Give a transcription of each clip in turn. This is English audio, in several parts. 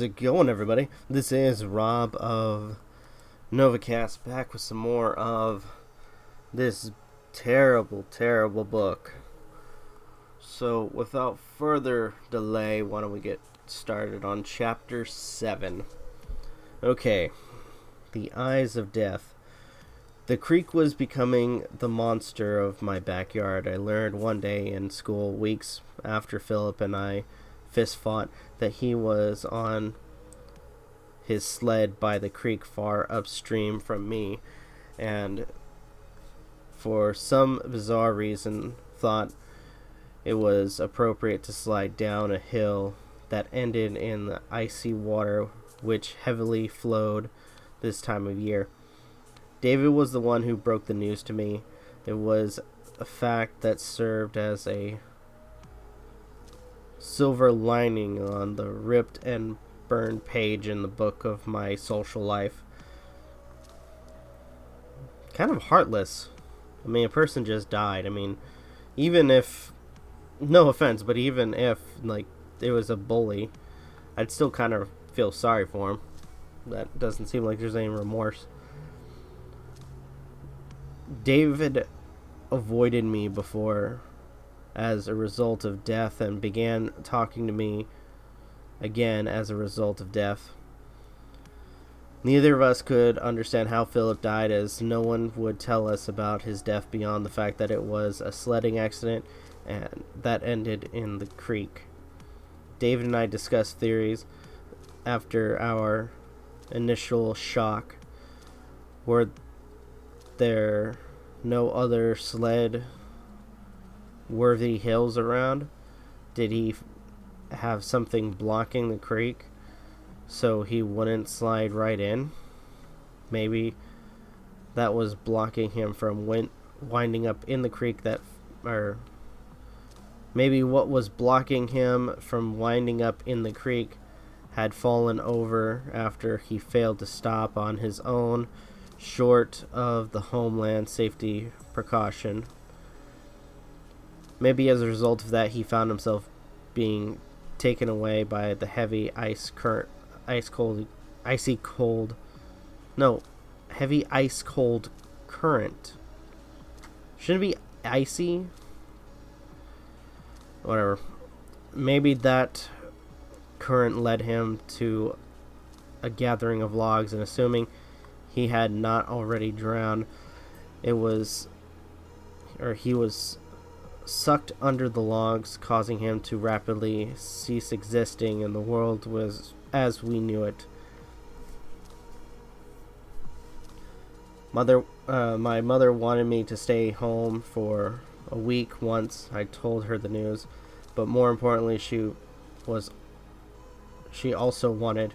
it going, everybody? This is Rob of Novakast, back with some more of this terrible, terrible book. So, without further delay, why don't we get started on Chapter 7. Okay, The Eyes of Death. The creek was becoming the monster of my backyard. I learned one day in school, weeks after Philip and I fist fought, that he was on his sled by the creek far upstream from me, and for some bizarre reason thought it was appropriate to slide down a hill that ended in the icy water which heavily flowed this time of year. David was the one who broke the news to me. It was a fact that served as a silver lining on the ripped and burned page in the book of my social life. Kind of heartless. I mean, a person just died. I mean, even if, no offense, but even if, like, it was a bully, I'd still kind of feel sorry for him. That doesn't seem like there's any remorse. David avoided me before as a result of death and began talking to me again as a result of death. Neither of us could understand how Philip died, as no one would tell us about his death beyond the fact that it was a sledding accident and that ended in the creek. David and I discussed theories after our initial shock. Were there no other sled worthy hills around? Did he have something blocking the creek so he wouldn't slide right in? Maybe that was blocking him from winding up in the creek or maybe what was blocking him from winding up in the creek had fallen over after he failed to stop on his own, short of the Homeland Safety precaution. Maybe as a result of that, he found himself being taken away by the heavy heavy ice cold current. Shouldn't it be icy? Whatever. Maybe that current led him to a gathering of logs, and assuming he had not already drowned, he was sucked under the logs, causing him to rapidly cease existing, and the world was as we knew it. My mother wanted me to stay home for a week once I told her the news, but more importantly, she also wanted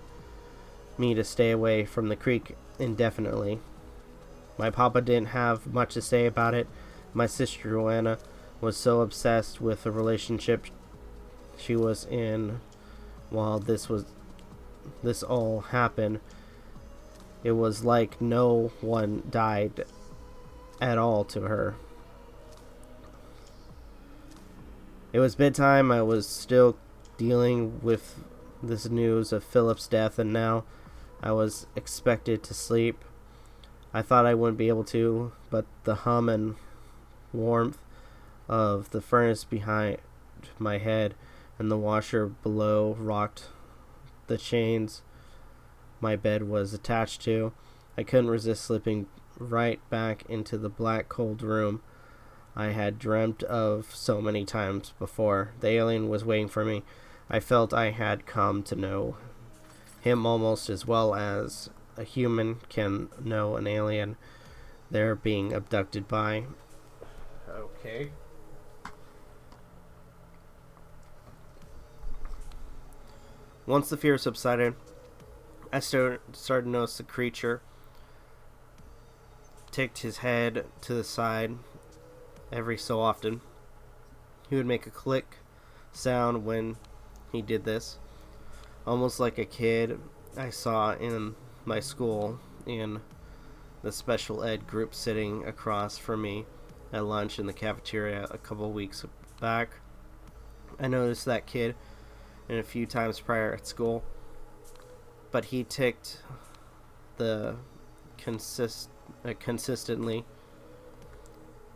me to stay away from the creek indefinitely. My papa didn't have much to say about it. My sister Joanna was so obsessed with the relationship she was in while this all happened. It was like no one died at all to her. It was bedtime. I was still dealing with this news of Philip's death, and now I was expected to sleep. I thought I wouldn't be able to, but the hum and warmth of the furnace behind my head and the washer below rocked the chains my bed was attached to. I couldn't resist slipping right back into the black cold room I had dreamt of so many times before. The alien was waiting for me. I felt I had come to know him almost as well as a human can know an alien they're being abducted by. Okay. Once the fear subsided, I started to notice the creature ticked his head to the side every so often. He would make a click sound when he did this, almost like a kid I saw in my school in the special ed group sitting across from me at lunch in the cafeteria a couple weeks back. I noticed that kid and a few times prior at school. but he ticked the consistently.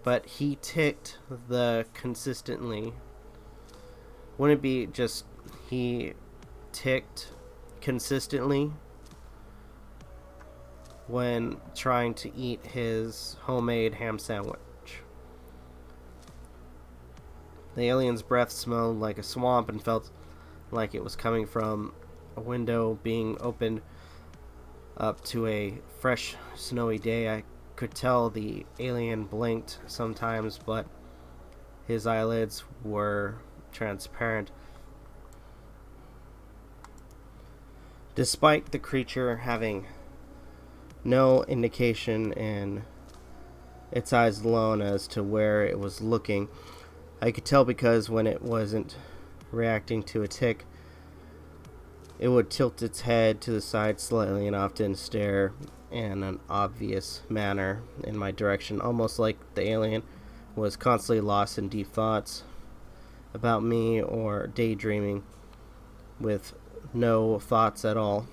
But he ticked the consistently. Wouldn't it be just he ticked consistently when trying to eat his homemade ham sandwich? The alien's breath smelled like a swamp and felt like it was coming from a window being opened up to a fresh, snowy day. I could tell the alien blinked sometimes, but his eyelids were transparent. Despite the creature having no indication in its eyes alone as to where it was looking, I could tell because when it wasn't reacting to a tick, it would tilt its head to the side slightly and often stare in an obvious manner in my direction, almost like the alien was constantly lost in deep thoughts about me or daydreaming with no thoughts at all.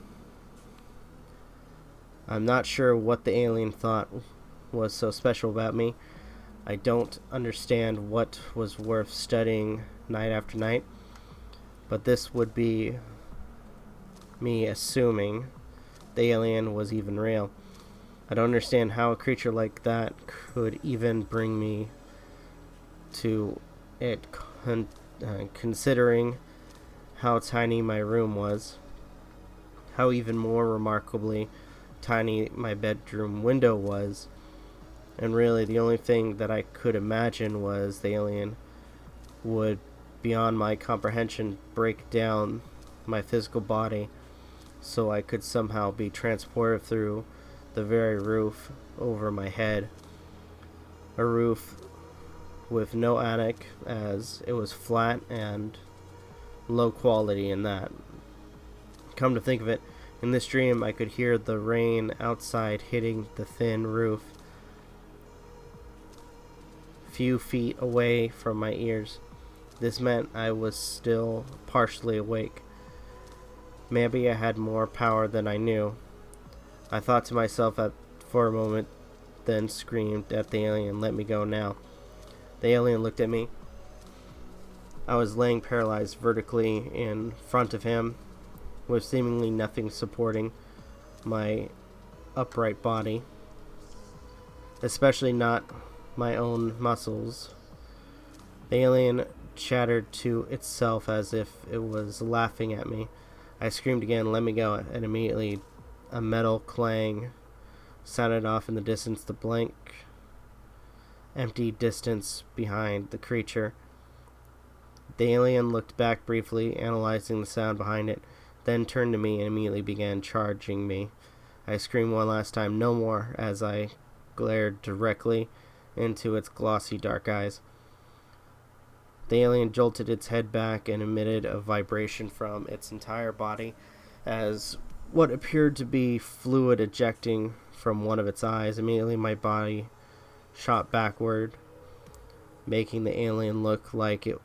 I'm not sure what the alien thought was so special about me. I don't understand what was worth studying night after night, but this would be me assuming the alien was even real. I don't understand how a creature like that could even bring me to it, considering how tiny my room was, how even more remarkably tiny my bedroom window was, and really the only thing that I could imagine was the alien would, beyond my comprehension, break down my physical body so I could somehow be transported through the very roof over my head. A roof with no attic, as it was flat and low quality in that. Come to think of it, in this dream I could hear the rain outside hitting the thin roof few feet away from my ears. This meant I was still partially awake. Maybe I had more power than I knew. I thought to myself for a moment, then screamed at the alien, "Let me go now." The alien looked at me. I was laying paralyzed vertically in front of him, with seemingly nothing supporting my upright body, especially not my own muscles. The alien chattered to itself as if it was laughing at me. I screamed again, "Let me go," and immediately a metal clang sounded off in the distance, the blank, empty distance behind the creature. The alien looked back briefly, analyzing the sound behind it, then turned to me and immediately began charging me. I screamed one last time, "No more," as I glared directly into its glossy dark eyes. The alien jolted its head back and emitted a vibration from its entire body as what appeared to be fluid ejecting from one of its eyes. Immediately my body shot backward, making the alien look like it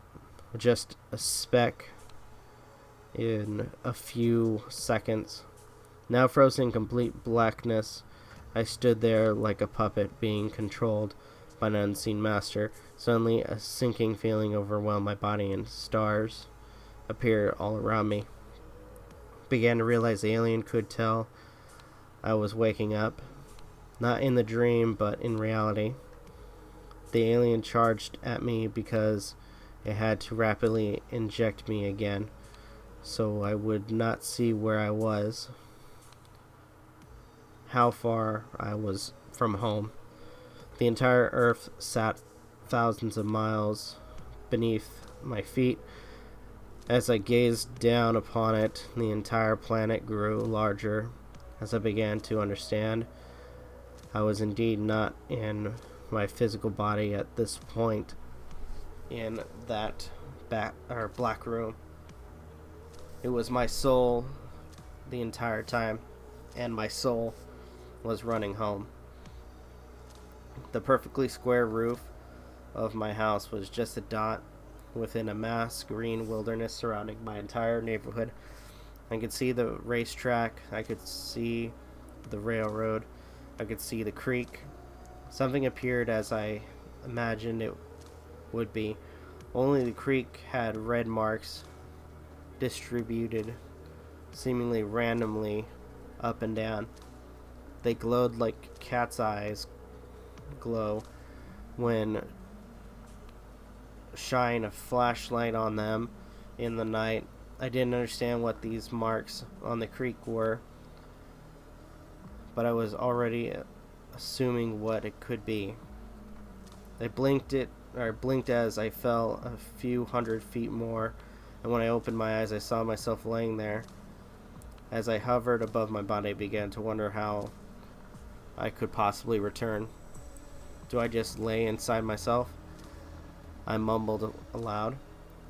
was just a speck in a few seconds. Now frozen in complete blackness, I stood there like a puppet being controlled by an unseen master. Suddenly, a sinking feeling overwhelmed my body and stars appeared all around me. Began to realize the alien could tell I was waking up, not in the dream, but in reality. The alien charged at me because it had to rapidly inject me again, so I would not see where I was, how far I was from home. The entire earth sat thousands of miles beneath my feet. As I gazed down upon it, the entire planet grew larger. As I began to understand, I was indeed not in my physical body at this point in that black room. It was my soul the entire time, and my soul was running home. The perfectly square roof of my house was just a dot within a mass green wilderness surrounding my entire neighborhood. I could see the racetrack. I could see the railroad. I could see the creek. Something appeared as I imagined it would be. Only the creek had red marks distributed seemingly randomly up and down. They glowed like cat's eyes glow when shine a flashlight on them in the night. I didn't understand what these marks on the creek were, but I was already assuming what it could be. I blinked as I fell a few 100 feet more, and when I opened my eyes I saw myself laying there. As I hovered above my body, I began to wonder how I could possibly return. Do I just lay inside myself? I mumbled aloud.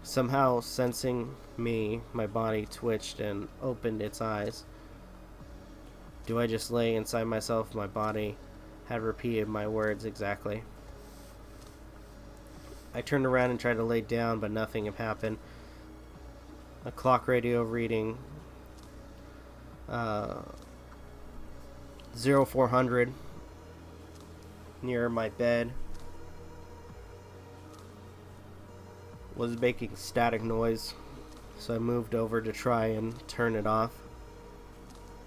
Somehow, sensing me, my body twitched and opened its eyes. Do I just lay inside myself? My body had repeated my words exactly. I turned around and tried to lay down, but nothing had happened. A clock radio reading 0400 near my bed was making static noise, so I moved over to try and turn it off.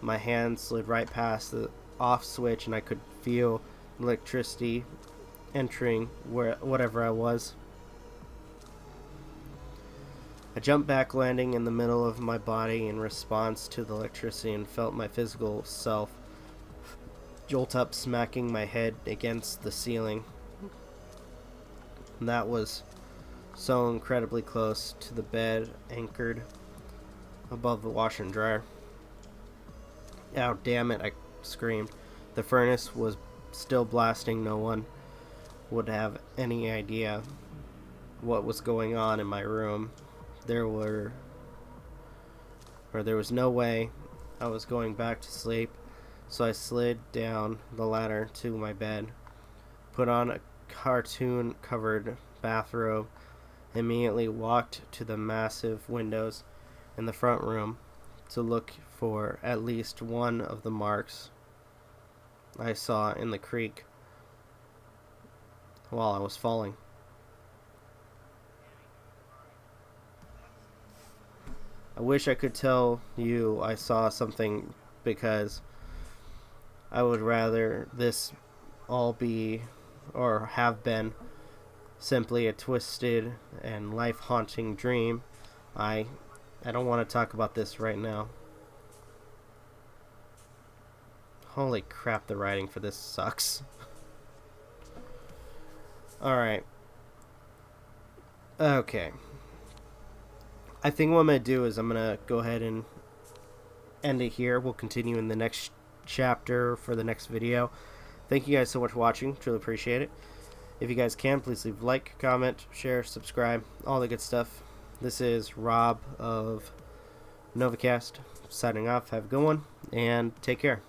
My hand slid right past the off switch and I could feel electricity entering whatever I was. I jumped back, landing in the middle of my body in response to the electricity, and felt my physical self jolt up, smacking my head against the ceiling. And that was so incredibly close to the bed, anchored above the washer and dryer. "Oh, damn it," I screamed. The furnace was still blasting. No one would have any idea what was going on in my room. There was no way I was going back to sleep, so I slid down the ladder to my bed, put on a cartoon-covered bathrobe, immediately walked to the massive windows in the front room to look for at least one of the marks I saw in the creek while I was falling. I wish I could tell you I saw something, because I would rather this all be, or have been, simply a twisted and life-haunting dream. I don't want to talk about this right now. Holy crap, the writing for this sucks. Alright. Okay. I think what I'm going to do is I'm going to go ahead and end it here. We'll continue in the next chapter for the next video. Thank you guys so much for watching. Truly appreciate it. If you guys can, please leave a like, comment, share, subscribe, all the good stuff. This is Rob of Novakast signing off. Have a good one, and take care.